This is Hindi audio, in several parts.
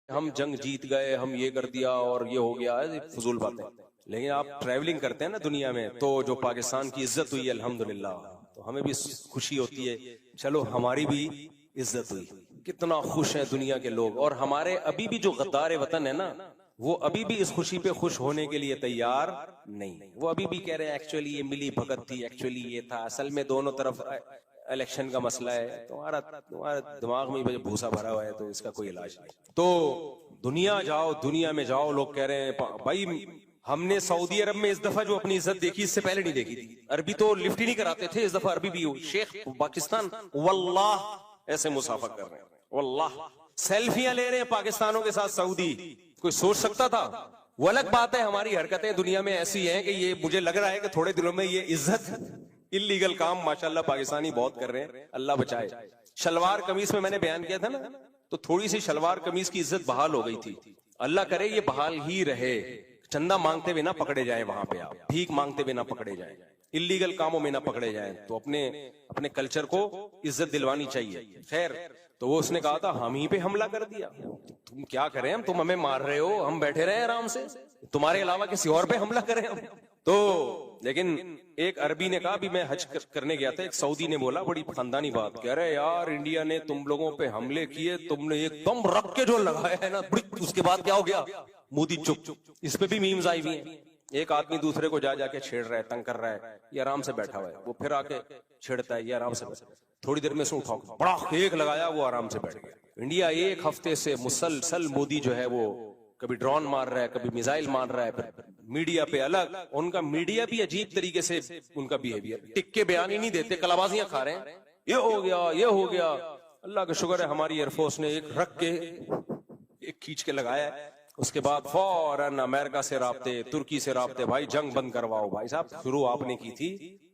हम जंग जीत गए, हम ये कर दिया और ये हो गया, ये फजूल बातें। लेकिन आप ट्रैवलिंग करते हैं ना दुनिया में, तो जो पाकिस्तान की इज्जत हुई अल्हम्दुलिल्लाह, तो हमें भी खुशी होती है, चलो हमारी भी इज्जत हुई। कितना खुश है दुनिया के लोग। और हमारे अभी भी जो गद्दार वतन है ना, वो अभी भी इस खुशी पे खुश होने के लिए तैयार नहीं। वो अभी भी कह रहे हैं एक्चुअली ये मिली भगत थी, एक्चुअली ये था, असल में दोनों तरफ इलेक्शन का मसला है। तुम्हारा दिमाग में भूसा भरा हुआ है, तो इसका कोई इलाज नहीं। तो दुनिया जाओ, दुनिया में जाओ, लोग कह रहे हैं भाई हमने सऊदी अरब में इस दफा जो अपनी इज्जत देखी, इससे पहले नहीं देखी थी। अरबी तो लिफ्ट ही नहीं कराते थे, इस दफा अरबी भी शेख पाकिस्तान वल्लाह ऐसे मुसाफा कर रहे हैं, वल्लाह सेल्फियां ले रहे हैं पाकिस्तानों के साथ सऊदी। कोई सोच सकता था? वो अलग बात है, हमारी हरकतें दुनिया में ऐसी हैं कि ये मुझे लग रहा है कि थोड़े दिनों में ये इज्जत इल्लीगल काम माशाल्लाह पाकिस्तानी बहुत कर रहे हैं, अल्लाह बचाए। शलवार कमीज में मैंने बयान किया था ना, तो थोड़ी सी शलवार कमीज की इज्जत बहाल हो गई थी। अल्लाह करे ये बहाल ही रहे। चंदा मांगते हुए ना पकड़े जाए, वहां पे आप भीख मांगते हुए ना पकड़े जाए, इल्लीगल कामों में ना पकड़े जाए। तो अपने कल्चर को इज्जत दिलवानी चाहिए। खैर, तो वो उसने कहा था हम ही पे हमला कर दिया, तुम क्या करें, हम तुम हमें मार रहे हो, हम बैठे रहे आराम से, तुम्हारे अलावा किसी और पे हमला करें हम? तो लेकिन एक अरबी ने कहा, भी मैं हज करने गया था, एक सऊदी ने बोला बड़ी खानदानी बात, कह रहे यार इंडिया ने तुम लोगों पे हमले किए, तुमने एकदम रख के जो लगाया है ना, उसके बाद क्या हो गया, मोदी चुप। इस पे भी मीम्स आई हुई हैं। एक आदमी दूसरे को जा जाके छेड़ रहा है, तंग कर रहा है, ये आराम से बैठा हुआ है, वो फिर आके छेड़ता है, ये आराम से बैठा। थोड़ी देर में से उठाओ, बड़ा एक लगाया, वो आराम से बैठ गया। इंडिया एक हफ्ते से मुसलसल मोदी जो है वो कभी ड्रोन मार रहा है, कभी मिसाइल मार रहा है, फिर मीडिया पे अलग। उनका मीडिया भी अजीब तरीके से उनका बिहेवियर, टिक के बयान ही नहीं देते, कलाबाजियां खा रहे हैं, ये हो गया, ये हो गया। अल्लाह का शुक्र है हमारी एयरफोर्स ने एक रख के एक खींच के लगाया है। उसके बाद फौरन अमेरिका से राब्ते, तुर्की से राब्ते, भाई जंग बंद करवाओ। भाई साहब शुरू आपने की थी,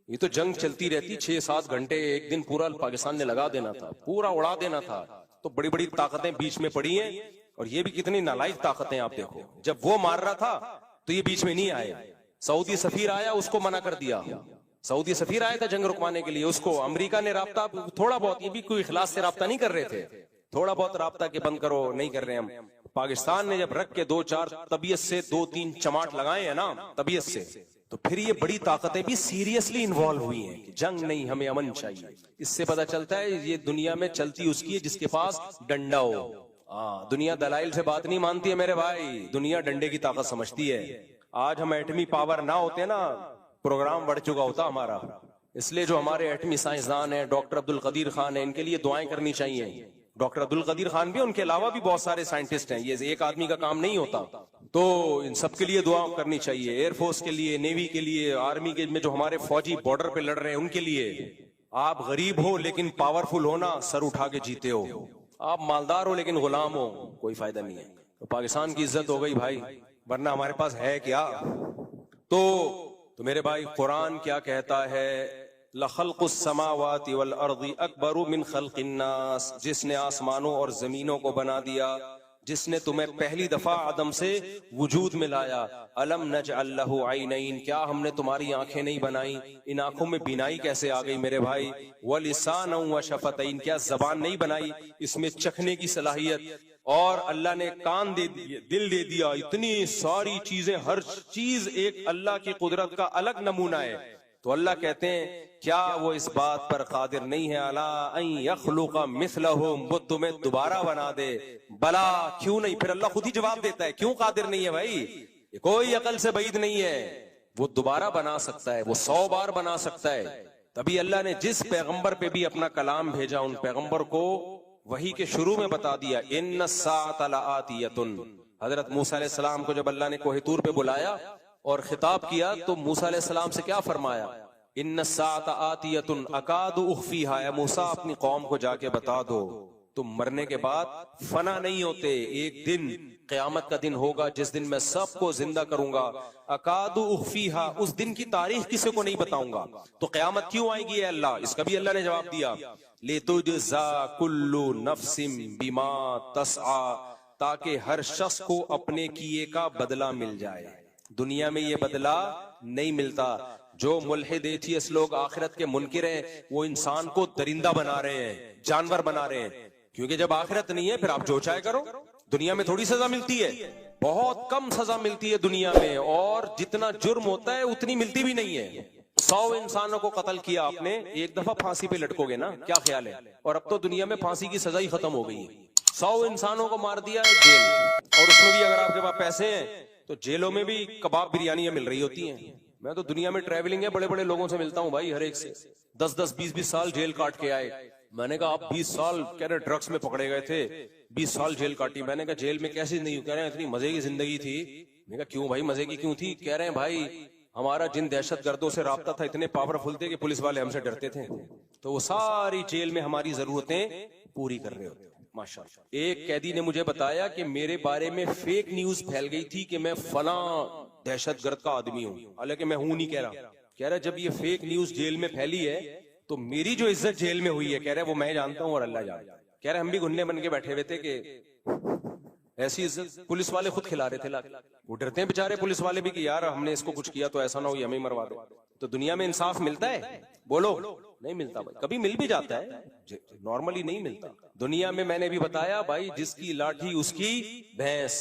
ये तो जंग चलती रहती 6-7 घंटे, एक दिन पूरा पाकिस्तान ने लगा देना था, पूरा उड़ा देना था। तो बड़ी बड़ी ताकतें बीच में पड़ी हैं, और ये भी कितनी नालायक ताकतें आप देखो। जब वो मार रहा था तो ये बीच में नहीं आए। सऊदी सफीर आया, उसको मना कर दिया। सऊदी सफीर आया था जंग रुकवाने के लिए, उसको अमेरिका ने राब्ता थोड़ा बहुत, ये भी कोई इखलास से राब्ता नहीं कर रहे थे, थोड़ा बहुत राब्ता के बंद करो, नहीं कर रहे हम। पाकिस्तान ने जब रख के 2-4 तबीयत से 2-3 चमाट लगाए हैं ना तबीयत से, तो फिर ये बड़ी ताकतें भी सीरियसली इन्वॉल्व हुई हैं कि जंग नहीं, हमें अमन चाहिए। इससे पता चलता है ये दुनिया में चलती उसकी है जिसके पास डंडा हो। दुनिया दलाइल से बात नहीं मानती है मेरे भाई, दुनिया डंडे की ताकत समझती है। आज हम एटमी पावर ना होते ना, प्रोग्राम बढ़ चुका होता हमारा। इसलिए जो हमारे एटमी साइंसदान है, डॉक्टर अब्दुल कदीर खान है, इनके लिए दुआएं करनी चाहिए। डॉक्टर अब्दुल कदीर खान भी, उनके अलावा भी बहुत सारे साइंटिस्ट हैं, ये एक आदमी का काम नहीं होता। तो इन सब के लिए दुआ करनी चाहिए, एयरफोर्स के लिए, नेवी के लिए, आर्मी के में जो हमारे फौजी बॉर्डर पे लड़ रहे हैं उनके लिए। आप गरीब हो लेकिन पावरफुल हो ना, सर उठा के जीते हो। आप मालदार हो लेकिन गुलाम हो, कोई फायदा नहीं है। तो पाकिस्तान की इज्जत हो गई भाई, वरना हमारे पास है क्या? तो मेरे भाई कुरान क्या कहता है, लखल्कुस समावाति वल अर्दी अकबरु मिन खल्किन नास, जिसने आसमानों और जमीनों को बना दिया, जिसने तुम्हें पहली दफा आदम से वजूद में लाया। अलम नजअल लहु ऐनैन, क्या हमने तुम्हारी आंखें नहीं बनाई? इन आंखों में बीनाई कैसे आ गई मेरे भाई? व लिसान व शफतैन, क्या जबान नहीं बनाई, इसमें चखने की सलाहियत? और अल्लाह ने कान दे दिए, दिल दे दिया, इतनी सारी चीजें, हर चीज एक अल्लाह की कुदरत का अलग नमूना है। तो अल्लाह कहते हैं क्या वो इस बात पर कादिर नहीं है, अला अन यखलुका मिसलहुम, वो तुम्हें दोबारा बना दे? बला, क्यों नहीं? फिर अल्लाह खुद ही जवाब देता है, क्यों कादिर नहीं है भाई? ये कोई अकल से बैद नहीं है, वो दोबारा बना सकता है, वो 100 बार बना सकता है। तभी अल्लाह ने जिस पैगंबर पे भी अपना कलाम भेजा, उन पैगंबर को वही के शुरू में बता दिया, इन्न साअत लआतियतुन। हजरत मूसा अलैहि सलाम को जब अल्लाह ने कोहे तूर पे बुलाया और खिताब किया, तो मूसा अलैहि सलाम से क्या फरमाया, इन्न साअत आतियतुन अकादु उख्फीहा, या मूसा अपनी कौम को जाके बता दो तुम मरने के बाद फना नहीं होते, एक दिन क़यामत का दिन होगा जिस दिन मैं सबको जिंदा करूंगा। अकादु उख्फीहा, उस दिन की तारीख किसी को नहीं बताऊंगा। तो क़यामत क्यों आएगी है अल्लाह? इसका भी अल्लाह ने जवाब दिया, लितुजज़ा कुल्लु नफ्सिम बिमा तसआ, ताकि हर शख्स को अपने किए का बदला मिल जाए। दुनिया में ये बदला नहीं मिलता। जो मुल्हिद एथियस्ट लोग आखिरत के मुनकिर हैं, वो इंसान को दरिंदा बना रहे हैं, जानवर बना रहे हैं, क्योंकि जब आखिरत नहीं है फिर आप जो चाहे करो। दुनिया में थोड़ी सजा मिलती है, बहुत कम सजा मिलती है दुनिया में, और जितना जुर्म होता है उतनी मिलती भी नहीं है। 100 इंसानों को कत्ल किया आपने, एक दफा फांसी पे लटकोगे ना, क्या ख्याल है? और अब तो दुनिया में फांसी की सजा ही खत्म हो गई है। 100 इंसानों को मार दिया है, जेल, और उसमें भी अगर आपके पास पैसे हैं तो जेलों में भी कबाब बिरयानियां मिल रही होती हैं। मैं तो दुनिया में ट्रैवलिंग है, बड़े बड़े लोगों से मिलता हूं भाई, हर एक से 10-10, 20-20 साल जेल काट के आए। मैंने कहा आप 20 साल कह रहे ड्रग्स में पकड़े गए थे, 20 साल जेल काटी। मैंने कहा जेल में कैसी जिंदगी? कह रहे हैं इतनी मजे की जिंदगी थी। मैंने कहा क्यों भाई, मजे की क्यों थी? कह रहे हैं भाई हमारा जिन दहशतगर्दों से राब्ता था इतने पावरफुल थे कि पुलिस वाले हमसे डरते थे, तो वो सारी जेल में हमारी जरूरतें पूरी कर रहे होते। माशाअल्लाह। एक कैदी ने मुझे बताया कि मेरे बारे में फेक न्यूज फैल गई थी कि मैं फला दहशतगर्द का आदमी हूं, हालांकि मैं हूं नहीं कह रहा। कह रहा जब ये फेक न्यूज जेल में फैली है तो मेरी जो इज्जत जेल में हुई है, कह रहे वो मैं जानता हूं और अल्लाह जानता है। कह रहे हम भी गुन्ने बन के बैठे हुए थे कि ऐसी इज्जत पुलिस वाले खुद खिला रहे थे ला। वो डरते हैं बेचारे पुलिस वाले भी कि यार हमने इसको कुछ किया तो ऐसा ना हो ये हमें मरवा दे। तो दुनिया में इंसाफ मिलता है? बोलो नहीं मिलता भाई। कभी मिल भी जाता है, नॉर्मली नहीं मिलता दुनिया में। मैंने भी बताया भाई, जिसकी लाठी उसकी भैंस।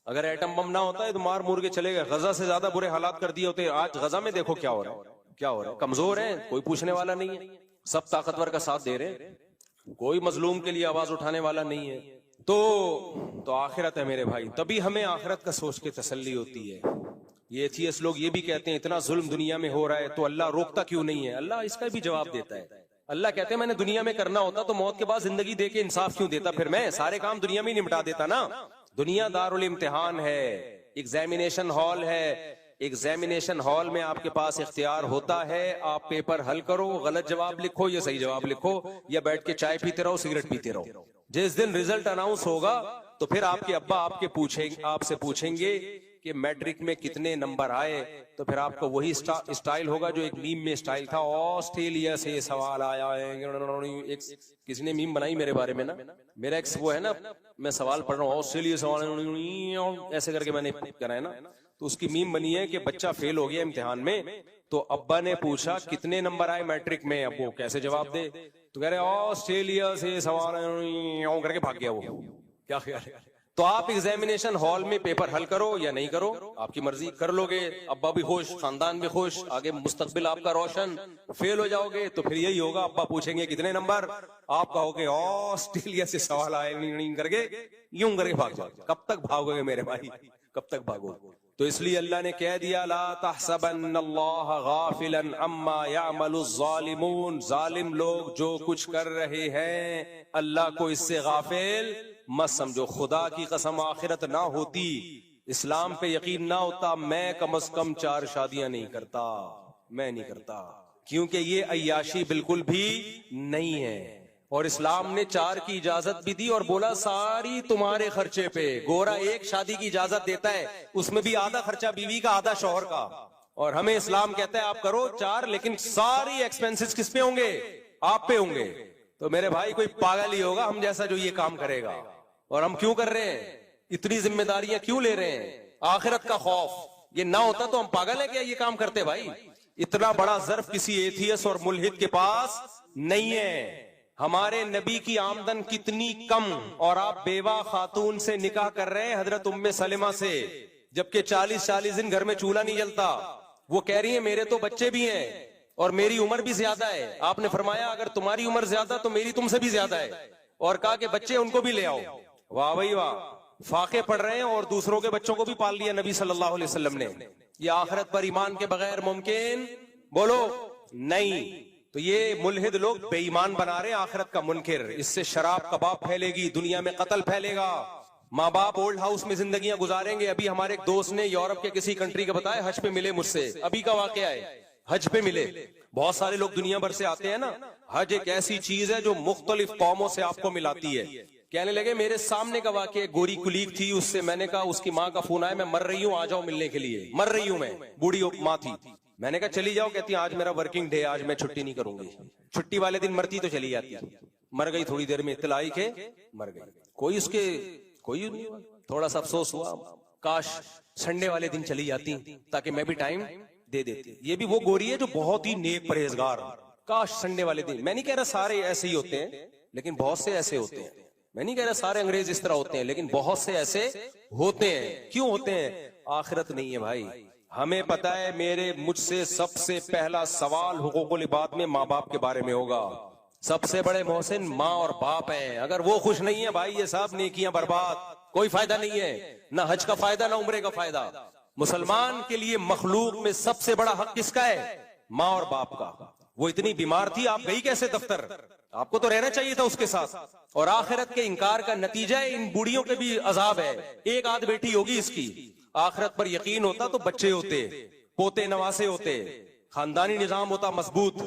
अगर एटम बम ना होता है तो मार मुर के चले गए। गजा से ज्यादा बुरे हालात कर दिए होते। आज गजा में देखो क्या हो रहा है, क्या हो रहा है। कमजोर है, कोई पूछने वाला नहीं है, सब ताकतवर का साथ दे रहे हैं, कोई मजलूम के लिए आवाज उठाने वाला नहीं है। तो आखिरत है मेरे भाई, तभी हमें आखिरत का सोच के तसल्ली होती है। ये एथियस्ट लोग ये भी कहते हैं इतना जुल्म दुनिया में हो रहा है तो अल्लाह रोकता क्यों नहीं है? अल्लाह इसका भी जवाब देता है। अल्लाह कहते हैं मैंने दुनिया में करना होता तो मौत के बाद जिंदगी दे के इंसाफ क्यों देता? फिर मैं सारे काम दुनिया में ही निपटा देता ना। दुनिया दारुल इम्तिहान है, एग्जामिनेशन हॉल है। एग्जामिनेशन हॉल में आपके पास इख्तियार होता है, आप पेपर हल करो, गलत जवाब लिखो या सही जवाब लिखो, या बैठ के चाय पीते रहो, सिगरेट पीते रहो। जिस दिन रिजल्ट अनाउंस होगा तो फिर आपके अब्बा आपसे पूछेंगे कि मैट्रिक में कितने नंबर आए, तो फिर आपका वही स्टाइल होगा जो एक मीम में स्टाइल था, ऑस्ट्रेलिया से सवाल आया है। किसी ने मीम बनाई मेरे बारे में ना, मेरा एक वो है ना, मैं सवाल पढ़ रहा हूँ ऑस्ट्रेलिया सवाल ऐसे करके मैंने करा है ना, तो उसकी मीम बनी है कि बच्चा फेल हो गया इम्तिहान में, तो अब्बा ने पूछा कितने नंबर आए मैट्रिक में, अब वो कैसे जवाब दे? तो कह रहे ऑस्ट्रेलिया से सवाल करके भाग गया वो। क्या ख्याल है? तो आप एग्जामिनेशन हॉल में पेपर हल करो या नहीं करो, आपकी मर्जी। कर लोगे अब्बा भी खुश, खानदान भी खुश, आगे मुस्तकबिल आपका रोशन। फेल हो जाओगे तो फिर यही होगा, अब्बा पूछेंगे कितने नंबर, आप कहोगे ऑस्ट्रेलिया से सवाल आए नहीं करके यूं करके भाग जाओ। कब तक भागोगे मेरे भाई, कब तक भागोगे? तो इसलिए अल्लाह ने कह दिया ला तहसबन्नल्लाह गाफिलन अम्मा यामलुज़ ज़ालिमून। जालिम लोग जो कुछ कर रहे हैं अल्लाह को इससे गाफिल मत समझो। खुदा की कसम आखिरत ना होती, इस्लाम पे यकीन ना होता, मैं कम से कम 4 शादियां नहीं करता, मैं नहीं करता, क्योंकि ये अय्याशी बिल्कुल भी नहीं है। और इस्लाम ने 4 की इजाजत भी दी और बोला सारी तुम्हारे खर्चे पे। गोरा 1 शादी की इजाजत देता है, उसमें भी आधा खर्चा बीवी का आधा शौहर का, और हमें इस्लाम कहता है आप करो 4 लेकिन सारी एक्सपेंसेस किस पे होंगे? आप पे होंगे। तो मेरे भाई कोई पागल ही होगा हम जैसा जो ये काम करेगा। और हम क्यों कर रहे हैं? इतनी जिम्मेदारियां क्यों ले रहे हैं? आखिरत का खौफ। ये ना होता तो हम पागल है क्या ये काम करते? भाई इतना बड़ा ज़र्फ किसी एथियस्ट और मुल्हिद के पास नहीं है। हमारे नबी की आमदन कितनी कम, और आप बेवा खातून से निकाह कर रहे हैं, हजरत उम्मे सलेमा से, जबकि 40-40 दिन घर में चूल्हा नहीं जलता। वो कह रही है मेरे तो बच्चे भी हैं और मेरी उम्र भी ज्यादा है। आपने फरमाया अगर तुम्हारी उम्र ज्यादा तो मेरी तुमसे भी ज्यादा है, और कहा कि बच्चे उनको भी ले आओ। वाह भाई वाह, फाके पढ़ रहे हैं और दूसरों के बच्चों को भी पाल लिया नबी सल्लल्लाहु अलैहि वसल्लम ने। ये आखिरत पर ईमान के बगैर मुमकिन? बोलो नहीं। तो ये मुल्हिद लोग बेईमान बना रहे हैं आखिरत का मुनकिर। इससे शराब कबाब फैलेगी, दुनिया में कत्ल फैलेगा, माँ बाप ओल्ड हाउस में जिंदगियां गुजारेंगे। अभी हमारे एक दोस्त ने यूरोप के किसी कंट्री का बताया, हज पे मिले मुझसे, अभी का वाकया है, हज पे मिले। बहुत सारे लोग दुनिया भर से आते हैं ना। हज एक ऐसी चीज है जो मुख्तलिफ कौमों से आपको मिलाती है। कहने लगे मेरे सामने का वाकया, गोरी कुलीग थी, उससे मैंने कहा, उसकी माँ का फोन आया मैं मर रही हूँ आ जाओ मिलने के लिए, मर रही हूँ मैं, बूढ़ी माँ थी। मैंने कहा चली जाओ, कहती आज मेरा वर्किंग डे, आज मैं छुट्टी नहीं करूंगी। छुट्टी वाले दिन मरती तो चली जाती, मर गई थोड़ी देर में, इत्तला आई के मर गई। कोई नहीं, थोड़ा सा अफसोस हुआ, काश संडे वाले दिन चली जाती ताकि मैं भी टाइम दे देती। ये भी वो गोरी है जो बहुत ही नेक परहेजगार, काश संडे वाले दिन। मैं नहीं कह रहा सारे ऐसे ही होते हैं, लेकिन बहुत से ऐसे होते हैं। मैं नहीं कह रहा सारे अंग्रेज इस तरह होते हैं, लेकिन बहुत से ऐसे होते हैं। क्यों होते हैं? आखिरत नहीं है भाई। हमें पता है, मुझसे सबसे पहला सवाल हुकूकुल इबाद में माँ बाप के बारे में होगा। सबसे बड़े मोहसिन माँ और बाप हैं। अगर वो खुश नहीं है भाई, ये सब नेकियां बर्बाद, कोई फायदा नहीं है। ना हज का फायदा, ना उम्रे का फायदा। मुसलमान के लिए मखलूक में सबसे बड़ा हक किसका है? माँ और बाप का। वो इतनी बीमार थी, आप गई कैसे दफ्तर? आपको तो रहना चाहिए था उसके साथ। और आखिरत के इंकार का नतीजा इन बूढ़ियों के भी अजाब है। एक आध बेटी होगी इसकी, आखिरत पर यकीन होता तो बच्चे होते, पोते नवासे होते, खानदानी निजाम होता मजबूत।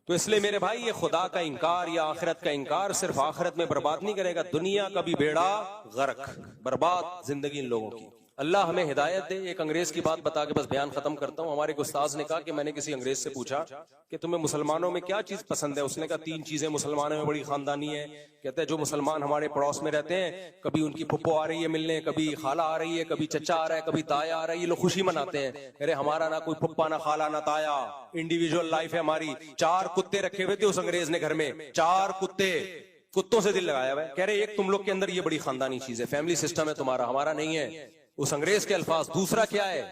तो इसलिए मेरे भाई, ये खुदा का इंकार या आखिरत का इंकार सिर्फ आखिरत में बर्बाद नहीं करेगा, दुनिया का भी बेड़ा गर्क, बर्बाद जिंदगी इन लोगों की। अल्लाह हमें हिदायत दे। एक अंग्रेज की बात बता के बस बयान खत्म करता हूँ। हमारे एक उस्ताद ने कहा कि मैंने किसी अंग्रेज से पूछा कि तुम्हें मुसलमानों में क्या चीज पसंद है? उसने कहा 3 चीजें मुसलमानों में बड़ी खानदानी है। कहते हैं जो मुसलमान हमारे पड़ोस में रहते हैं, कभी उनकी फुप्पो आ रही है मिलने, कभी खाला आ रही है, कभी चचा आ रहा है, कभी ताया आ रहा है, ये लोग खुशी मनाते हैं। अरे हमारा ना कोई फुप्पा, ना खाला, ना ताया, इंडिविजुअल लाइफ है हमारी। 4 कुत्ते रखे हुए थे उस अंग्रेज ने घर में, 4 कुत्ते, कुत्तों से दिल लगाया हुआ है। कह रहे एक तुम लोग के अंदर ये बड़ी खानदानी चीज है, फैमिली सिस्टम है तुम्हारा, हमारा नहीं है। उस अंग्रेज के अल्फाज। दूसरा क्या है?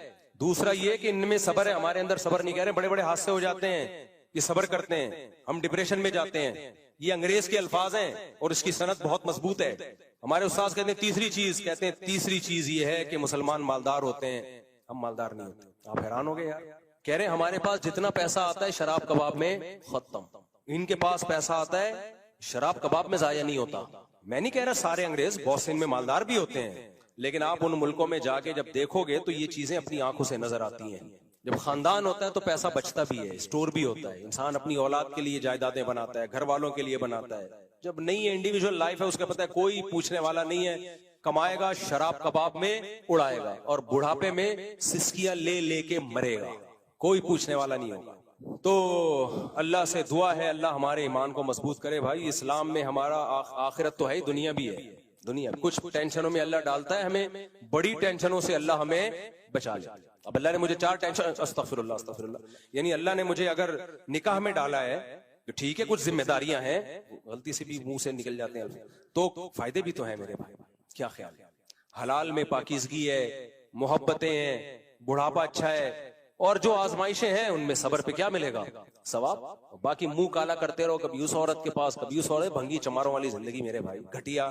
दूसरा ये कि इनमें सबर है, हमारे अंदर सबर नहीं। कह रहे बड़े बड़े हादसे हो जाते हैं, ये सबर करते हैं, हम डिप्रेशन में जाते हैं। ये अंग्रेज के अल्फाज हैं और इसकी सनद बहुत मजबूत है। हमारे उस्ताद कहते हैं तीसरी चीज, कहते हैं तीसरी चीज ये है कि मुसलमान मालदार होते हैं, हम मालदार नहीं होते। आप हैरान हो गए यार। कह रहे हमारे पास जितना पैसा आता है शराब कबाब में खत्म, इनके पास पैसा आता है शराब कबाब में जाया नहीं होता। मैं नहीं कह रहा सारे अंग्रेज, बहुत से इनमें मालदार भी होते हैं, लेकिन आप उन मुल्कों में जाके जब देखोगे तो ये चीजें अपनी आंखों से नजर आती हैं। जब खानदान होता है तो पैसा बचता भी है, स्टोर भी होता है, इंसान अपनी औलाद के लिए जायदादें बनाता है, घर वालों के लिए बनाता है। जब नहीं है, इंडिविजुअल लाइफ है, उसका पता है कोई पूछने वाला नहीं है, कमाएगा शराब कबाब में उड़ाएगा और बुढ़ापे में सिस्कियां ले लेके मरेगा, कोई पूछने वाला नहीं होगा। तो अल्लाह से दुआ है, अल्लाह हमारे ईमान को मजबूत करे भाई। इस्लाम में हमारा आखिरत तो है, दुनिया भी है। दुनिया कुछ टेंशनों में अल्लाह डालता है हमें, बड़ी टेंशनों से अल्लाह हमें बचा ले। अब अल्लाह ने मुझे 4 टेंशन, अस्तगफिरुल्लाह अस्तगफिरुल्लाह, यानी अल्लाह ने मुझे अगर निकाह में डाला है तो ठीक है, कुछ जिम्मेदारियां हैं, गलती से भी मुंह से निकल जाते हैं तो फायदे भी तो हैं मेरे भाई। क्या ख्याल है? हलाल में पाकीज़गी है, मोहब्बतें हैं, बुढ़ापा अच्छा है, और जो आजमाइशें हैं उनमें सबर पे क्या मिलेगा? सवाब। बाकी मुंह काला करते रहो, कभी उस औरत के पास, कभी उस औरत, भंगी चमारों वाली जिंदगी मेरे भाई, घटिया।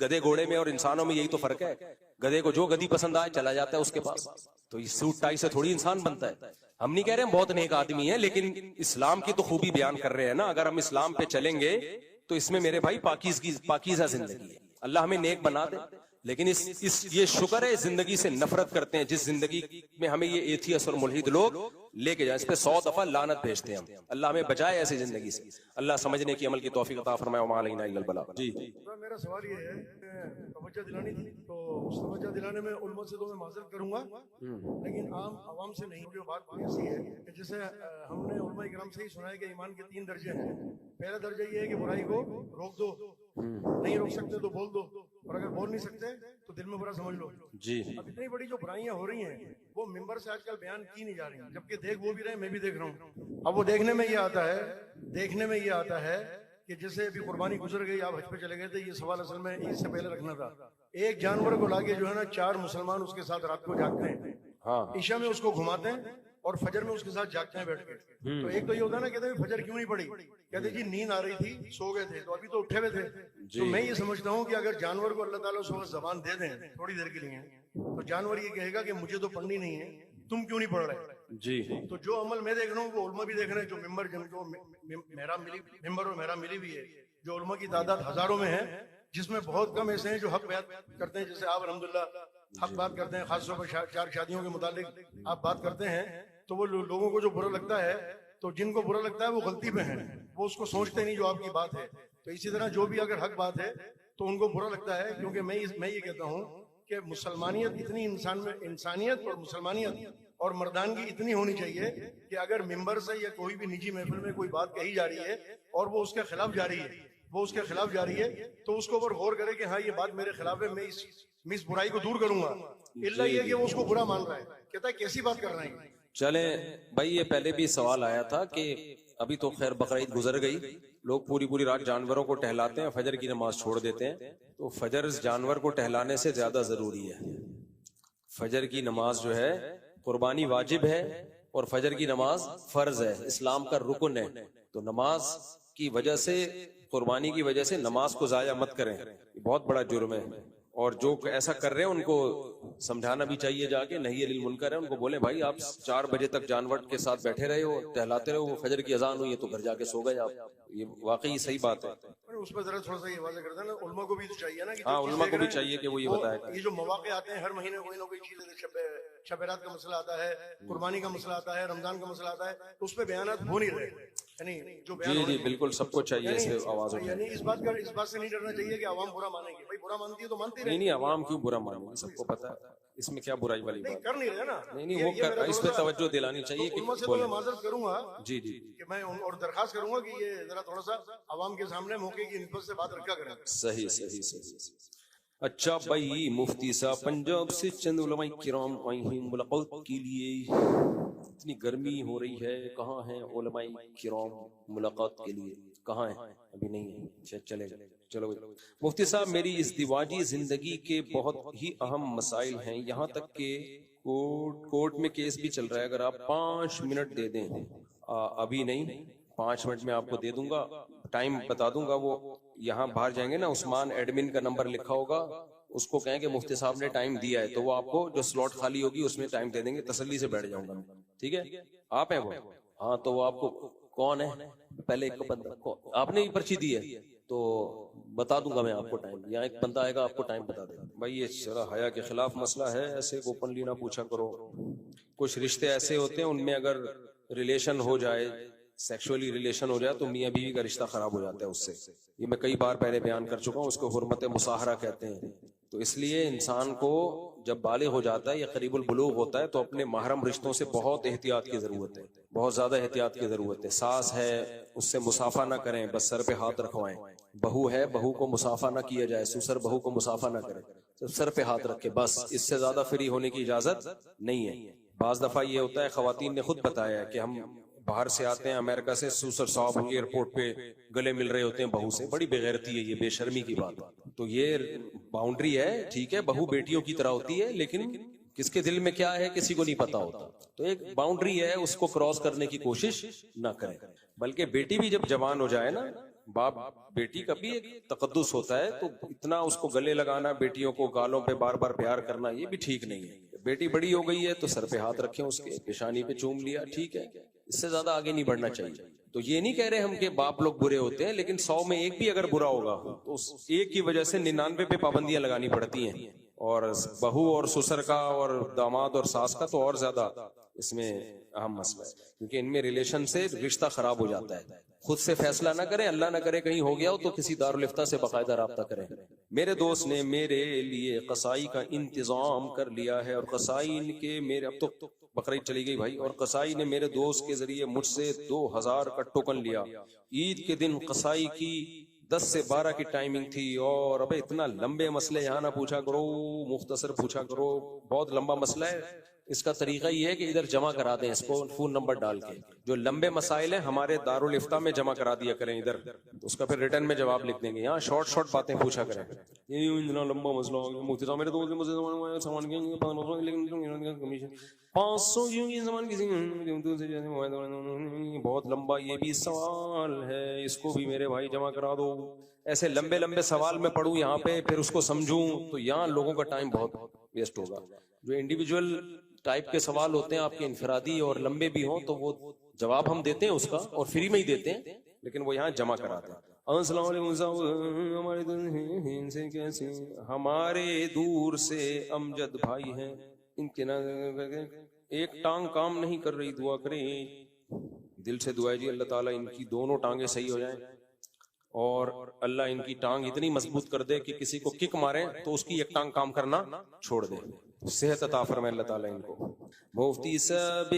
गधे घोड़े में और इंसानों में यही तो फर्क है। गधे को जो गधी पसंद आए चला जाता है उसके पास। तो इस सूट टाई से थोड़ी इंसान बनता है। हम नहीं कह रहे हम बहुत नेक आदमी हैं, लेकिन इस्लाम की तो खूबी बयान कर रहे हैं ना। अगर हम इस्लाम पे चलेंगे तो इसमें मेरे भाई पाकीज़ा जिंदगी है। अल्लाह हमें नेक बना दे। लेकिन ये शुक्र है, इस जिंदगी से नफरत करते हैं जिस जिंदगी में हमें ये एथियस और मुल्हिद लोग लेके जाए, इस पे 100 दफा लानत भेजते हैं हम। अल्लाह हमें बचाए ऐसी जिंदगी से। अल्लाह समझने की, अमल की तौफीक अता फरमाए। व अलैना इल्लल बलाग। जी मेरा सवाल ये है, तवज्जो दिलानी थी, तो उस तवज्जो दिलाने में उलमा से तो मैं माजरत करूंगा, लेकिन आवाम से नहीं। जो बात ऐसी है कि जैसे हमने उलमा इकराम से ही सुना है कि ईमान के 3 दर्जे हैं। पहला दर्जा ये है कि बुराई को रोक दो, नहीं रोक सकते तो बोल दो, और अगर बोल नहीं सकते तो दिल में बुरा समझ लो। जी अब इतनी बड़ी जो बुराइयां हो रही हैं वो मिंबर से आजकल बयान की नहीं जा रही, जबकि देख वो भी रहे, मैं भी देख रहा हूँ। अब वो देखने में ये आता है कि जैसे अभी कुर्बानी गुजर गई, आप हज पे चले गए थे, ये सवाल असल में ईद से पहले रखना था। एक जानवर को लाके जो है ना 4 मुसलमान उसके साथ रात को जागते हैं, हाँ। ईशा में उसको घुमाते हैं और फजर में उसके साथ जागते हैं बैठ के। तो एक तो ये होता है ना, कहते हैं फजर क्यों नहीं पड़ी, कहते जी नींद आ रही थी, सो गए थे, तो अभी तो उठे हुए थे। तो मैं ये समझता हूँ कि अगर जानवर को अल्लाह ताला सुबह जबान दे दें थोड़ी देर के लिए, तो जानवर ये कहेगा कि मुझे तो पढ़नी नहीं है, तुम क्यों नहीं पढ़ रहे जी। तो जो अमल मैं देख रहा हूँ वो उलमा भी देख रहे हैं, जो मिंबर और मेरा मिली भी है, जो उलमा की तादाद हजारों में है, जिसमें बहुत कम ऐसे हैं जो हक बयान करते हैं। जैसे आप अल्हम्दुलिल्लाह हक बात करते हैं, खासतौर पर 4 शादियों के मुतालिक आप बात करते हैं, तो वो लोगों को जो बुरा लगता है, तो जिनको बुरा लगता है वो गलती पे है, वो उसको सोचते नहीं जो आपकी बात है। तो इसी तरह जो भी अगर हक बात है तो उनको बुरा लगता है, क्योंकि मैं ये कहता हूँ कि मुसलमानियत इतनी इंसान में, इंसानियत और मुसलमानियत और मर्दानगी इतनी होनी चाहिए कि अगर मिंबर से या कोई भी निजी महफिल में कोई बात कही जा रही है और वो उसके खिलाफ जा रही है, तो उसको ऊपर गौर करे कि हाँ ये बात मेरे खिलाफ है, मैं इस बुराई को दूर करूंगा। इल्ला ये कि वो उसको बुरा मान रहा है, कहता है कैसी बात कर रहे हैं। चले भाई, ये पहले भी सवाल आया था कि अभी तो खैर बकरीद गुजर गई, लोग पूरी पूरी रात जानवरों को टहलाते हैं, फजर की नमाज छोड़ देते हैं। तो फजर जानवर को टहलाने से ज्यादा जरूरी है। फजर की नमाज जो है कुर्बानी वाजिब है और फजर की नमाज फर्ज है, इस्लाम का रुकन है। तो नमाज की वजह से, कुर्बानी की वजह से नमाज को जाया मत करें, बहुत बड़ा जुर्म है। और जो ऐसा कर रहे हैं उनको समझाना भी चाहिए, जाके नहीं अनिल मुनकर है, उनको बोले भाई आप 4 बजे तक जानवर के साथ बैठे रहे हो, टहलाते रहो, वो फजर की अजान हुई है तो घर जाके सो गए आप। ये वाकई सही बात है। उस पर जरा थोड़ा सा ये वाज़ेह कर देना, उलमा को भी तो चाहिए ना कि हाँ, उलमा को भी चाहिए कि वो ये बताया। ये जो मौके आते हैं हर महीने कोई ना कोई चीज, शब रात का मसला आता है, कुर्बानी का मसला आता है, रमजान का मसला आता है, तो उस पर बयानात हो नहीं रहे, यानी जो जी जी बिल्कुल सबको चाहिए ऐसे आवाज उठाए। यानी इस बात से नहीं डरना चाहिए कि आवाम बुरा मानेगी। भाई बुरा मानती है तो मानती नहीं नहीं, आवाम क्यों बुरा मानेगी, सबको पता है, इसमें क्या बुराई वाली बात। कर नहीं रहे ना। नहीं वो कर, इस पे तवज्जो दिलानी चाहिए कि उनमें से तो मैं माजरत करूंगा जी जी कि मैं और दरखास्त करूंगा कि ये जरा थोड़ा सा आवाम के सामने मौके की निस्बत से बात रखा करें। सही सही सही। अच्छा भाई, मुफ्ती साहब पंजाब से चंद उलमाए किराम आई हैं मुलाकात के लिए। इतनी गर्मी हो रही है, कहाँ हैं उलमाए किराम मुलाकात के लिए, कहाँ हैं? अभी नहीं है, चलेगा। चलो मुफ्ती साहब, मेरी इस दिवाजी जिंदगी के बहुत ही अहम मसाइल हैं, यहाँ तक के कोर्ट में केस भी चल रहा है। अगर आप 5 मिनट दे दें, अभी नहीं 5 मिनट में आपको दे दूंगा, टाइम बता दूंगा। वो यहाँ बाहर जाएंगे ना, उस्मान एडमिन का नंबर लिखा होगा, उसको कहें कि मुफ्ती साहब ने टाइम दिया है, तो वो आपको जो स्लॉट खाली होगी उसमें टाइम दे देंगे, तसल्ली से बैठ जाऊंगा। ठीक है, आप हैं वो? हाँ, तो वो आपको कौन है, पहले एक बंदा, आपने ही पर्ची दी है तो बता दूंगा मैं आपको टाइम। यहाँ एक बंदा आएगा, आपको टाइम बता देगा। भाई ये शरा हया के खिलाफ मसला है, ऐसे ओपनली ना पूछा करो। कुछ रिश्ते ऐसे होते हैं उनमें अगर रिलेशन हो जाए, सेक्सुअली रिलेशन हो जाए, तो मियाँ बीवी का रिश्ता खराब हो जाता है उससे। ये मैं कई बार पहले बयान कर चुका हूँ, उसको हुर्मत मुसाहरा कहते हैं। तो इसलिए इंसान को जब बाले हो जाता है या करीबुल बुलूग होता है, तो अपने महरम रिश्तों से बहुत एहतियात की जरूरत है, बहुत ज्यादा एहतियात की जरूरत है। सास है, उससे मुसाफा ना करें, बस सर पे हाथ रखवाएं। बहू है, बहू को मुसाफा ना किया जाए, ससुर बहू को मुसाफा ना करे, सिर्फ सर पे हाथ रखे, बस। इससे ज्यादा फ्री होने की इजाजत नहीं है। बाज दफा ये होता है, खवातीन ने खुद बताया है कि हम बाहर से आते हैं अमेरिका से, ससुर साहब एयरपोर्ट पे गले मिल रहे होते हैं बहू से, बड़ी बेगैरती है ये, बेशर्मी की बात। तो ये बाउंड्री है, ठीक है, बहू बेटियों की तरह होती है, लेकिन किसके दिल में क्या है किसी को नहीं पता होता। तो एक बाउंड्री है, उसको क्रॉस करने की कोशिश ना करें। बल्कि बेटी भी जब जवान हो जाए ना, बाप बेटी का भी एक तकद्दुस होता है, तो इतना उसको गले लगाना, बेटियों को गालों पे बार बार प्यार करना, ये भी ठीक नहीं है। बेटी बड़ी हो गई है तो सर पे हाथ रखें, उसके पेशानी पे चूम लिया, ठीक है, इससे ज्यादा आगे नहीं बढ़ना चाहिए। तो ये नहीं कह रहे हम कि बाप लोग बुरे होते हैं, लेकिन 100 में एक भी अगर बुरा होगा तो उस एक की वजह से 99 पे पाबंदियां लगानी पड़ती हैं। और बहू और ससुर का और दामाद और सास का तो और ज्यादा इसमें अहम मसला है, क्योंकि इनमें रिलेशन से रिश्ता खराब हो जाता है। खुद से फैसला ना करें, अल्लाह ना करे कहीं हो गया हो तो किसी दारुल इफ्ता से बाकायदा राब्ता करें। मेरे दोस्त ने मेरे लिए कसाई का इंतजाम कर लिया है, और कसाई के मेरे, अब तो बकरीद चली गई भाई, और कसाई ने मेरे दोस्त के जरिए मुझसे 2000 का टोकन लिया। ईद के दिन कसाई की 10 से 12 की टाइमिंग थी। और अबे इतना लंबे मसले यहाँ ना पूछा करो, मुख्तसर पूछा करो, बहुत लंबा मसला है। इसका तरीका ये है कि इधर जमा करा दें इसको फोन नंबर डाल के। जो लंबे मसाइल हैं हमारे दारुल इफ्ता में जमा करा दिया करें इधर, तो उसका फिर रिटर्न में जवाब लिख देंगे। यहाँ शॉर्ट शॉर्ट बातें पूछा करें। ये इतना लंबा मसला हो गया, मुफ्ती साहब मेरे दोस्त मुझे सामान लेकिन कमीशन 500 सामान किसी, बहुत लंबा ये भी सवाल है, इसको भी मेरे भाई जमा करा दो। ऐसे लंबे लंबे सवाल में पढ़ूं यहाँ पे, फिर उसको समझूं, तो यहाँ लोगों का टाइम बहुत वेस्ट होगा। जो इंडिविजुअल टाइप के सवाल होते हैं आपके, इनफरादी और लंबे भी हों, तो वो जवाब हम देते हैं उसका, और फ्री में ही देते हैं, लेकिन वो यहाँ जमा कराते हैं। अस्सलाम वालेकुम से कैसे, हमारे दूर से अमजद भाई हैं, इनके ना एक टांग काम नहीं कर रही, दुआ करें, दिल से दुआ जी अल्लाह ताला इनकी दोनों टांगे सही हो जाएं, और अल्लाह इनकी टांग इतनी मजबूत कर दे कि किसी को किक मारे तो उसकी एक टांग काम करना छोड़ दे, सेहत अता फरमाए अल्लाह ताला इनको। मुफ्ती साहब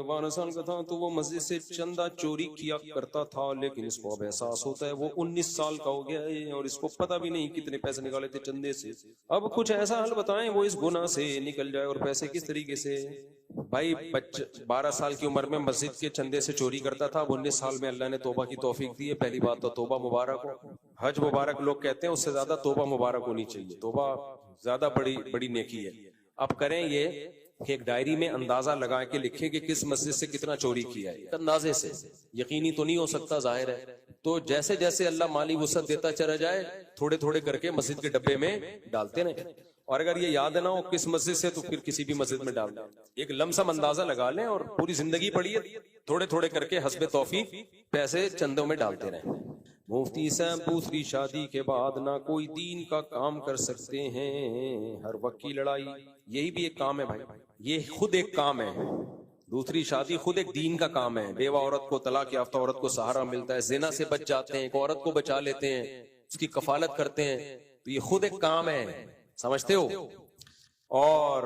12 साल का था तो वो मस्जिद से चंदा चोरी किया करता था, लेकिन इसको अब एहसास होता है वो 19 साल का हो गया है और इसको पता भी नहीं कितने पैसे निकाले थे चंदे से। अब कुछ ऐसा हल बताएं वो इस गुनाह से निकल जाए, और पैसे किस तरीके से भाई 12 साल की उम्र में मस्जिद के चंदे से चोरी करता था। अब 19 साल में अल्लाह ने तौबा की तौफीक दी है। पहली बात तो तौबा मुबारक हो। हज मुबारक लोग कहते हैं, उससे ज्यादा तौबा मुबारक होनी चाहिए। तौबा ज्यादा बड़ी बड़ी नेकी है। अब करें ये कि एक डायरी में अंदाजा लगा के लिखें कि किस मस्जिद से कितना चोरी किया है। अंदाजे से यकीनी तो नहीं हो सकता, जाहिर है। तो जैसे जैसे अल्लाह माली वुसअत देता चला जाए, थोड़े थोड़े करके मस्जिद के डब्बे में डालते रहे। और अगर ये याद ना हो किस मस्जिद से, तो फिर किसी भी मस्जिद में डाल दें। एक लमसम अंदाजा लगा लें और पूरी जिंदगी पढ़िए, थोड़े थोड़े करके हस्बे तौफीक पैसे चंदों में डालते रहें। मुफ्ती साहब, दूसरी शादी के बाद ना कोई दीन का काम कर सकते हैं, हर वक्त की लड़ाई। यही भी एक काम है भाई, ये खुद एक काम है। दूसरी शादी खुद एक दीन का काम है। बेवा औरत को, तलाक याफ्ता औरत को सहारा मिलता है, जिना से बच जाते हैं, एक औरत को बचा लेते हैं, उसकी कफालत करते हैं। तो ये खुद एक काम है, समझते हो। और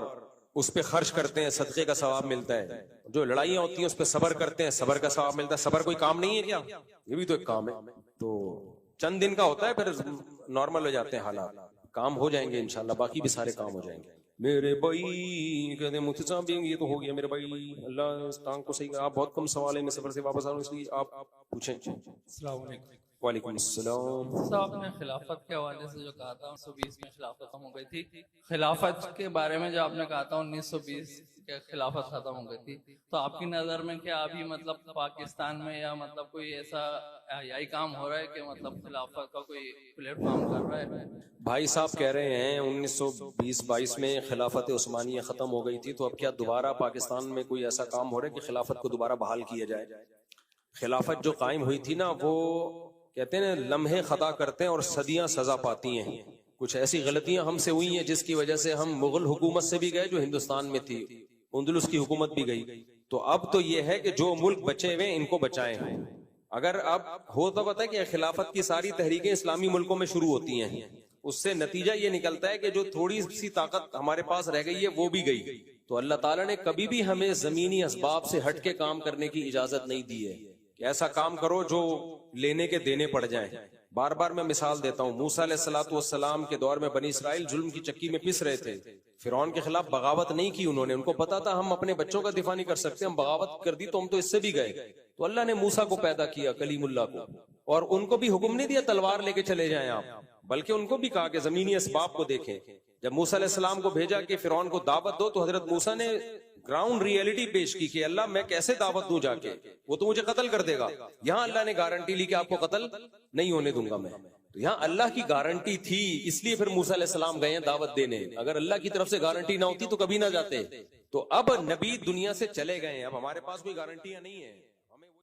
उस पे खर्च करते हैं, सदके का सवाब मिलता है। जो लड़ाइयां होती हैं उस पे सबर करते हैं, सबर का सवाब मिलता है। सबर कोई काम नहीं है क्या? ये भी तो एक काम है। तो चंद दिन का होता है, फिर नॉर्मल हो जाते हैं हालात। काम हो जाएंगे इंशाल्लाह, बाकी भी सारे काम हो जाएंगे। मेरे भाई कहते मुफ्ती साहब ये तो हो गया मेरे भाई, अल्लाह इस टांग को सही कर। आप बहुत कम सवाल है, मैं सफर से वापस आ रहा हूँ, इसलिए आप पूछें। अस्सलाम वालेकुम। वालेकुम अस्सलाम। साहब ने खिलाफत के हवाले से जो कहा था 1920 में खिलाफत खत्म हो गई थी, खिलाफत के बारे में जो आपने कहा था 1920 के खिलाफत खत्म हो गई थी, तो आपकी नजर में क्या अभी मतलब पाकिस्तान में या मतलब कोई ऐसा यही काम हो रहा है कि मतलब खिलाफत का कोई प्लेटफॉर्म कर रहा है? भाई साहब कह रहे हैं 1920-22 में खिलाफत उस्मानिया खत्म हो गई थी, तो अब क्या दोबारा पाकिस्तान में कोई ऐसा काम हो रहा है कि खिलाफत को दोबारा बहाल किया जाए? खिलाफत जो कायम हुई थी ना, वो कहते हैं लम्हे खता करते हैं और सदियां सजा पाती हैं। कुछ ऐसी गलतियां हमसे हुई हैं जिसकी वजह से हम मुगल हुकूमत से भी गए जो हिंदुस्तान में थी, उंदुलुस की हुकूमत भी गई। तो अब तो ये है कि जो मुल्क बचे हुए इनको बचाएं। अगर अब हो तो पता है कि खिलाफत की सारी तहरीकें इस्लामी मुल्कों में शुरू होती हैं, उससे नतीजा ये निकलता है कि जो थोड़ी सी ताकत हमारे पास रह गई है वो भी गई। तो अल्लाह ताला ने कभी भी हमें जमीनी असबाब से हट के काम करने की इजाजत नहीं दी है कि ऐसा काम करो जो लेने के देने पड़ जाए। बार बार मैं मिसाल देता हूँ, मूसा अलैहिस्सलाम के दौर में बनी इसराइल जुल्म की चक्की में पिस रहे थे। फिरौन के खिलाफ बगावत नहीं की उन्होंने, उनको पता था हम अपने बच्चों का दिफा नहीं कर सकते, हम बगावत कर दी तो हम तो इससे भी गए। तो अल्लाह ने मूसा को पैदा किया, कलीमुल्लाह को, और उनको भी हुक्म नहीं दिया तलवार लेके चले जाएं आप, बल्कि उनको भी कहा कि जमीनी असबाब को देखें। जब मूसा अलैहिस्सलाम को भेजा कि फिरौन को दावत दो, तो हजरत मूसा ने ग्राउंड रियलिटी पेश की कि अल्लाह मैं कैसे दावत दूं जाके, वो तो मुझे कत्ल कर देगा। यहाँ अल्लाह ने गारंटी ली कि आपको कत्ल नहीं होने दूंगा मैं। तो यहाँ अल्लाह की गारंटी थी, इसलिए फिर मूसा अलैहिस्सलाम गए दावत देने। अगर अल्लाह की तरफ से गारंटी ना होती तो कभी ना जाते। तो अब नबी दुनिया से चले गए, अब हमारे पास कोई गारंटियां नहीं है।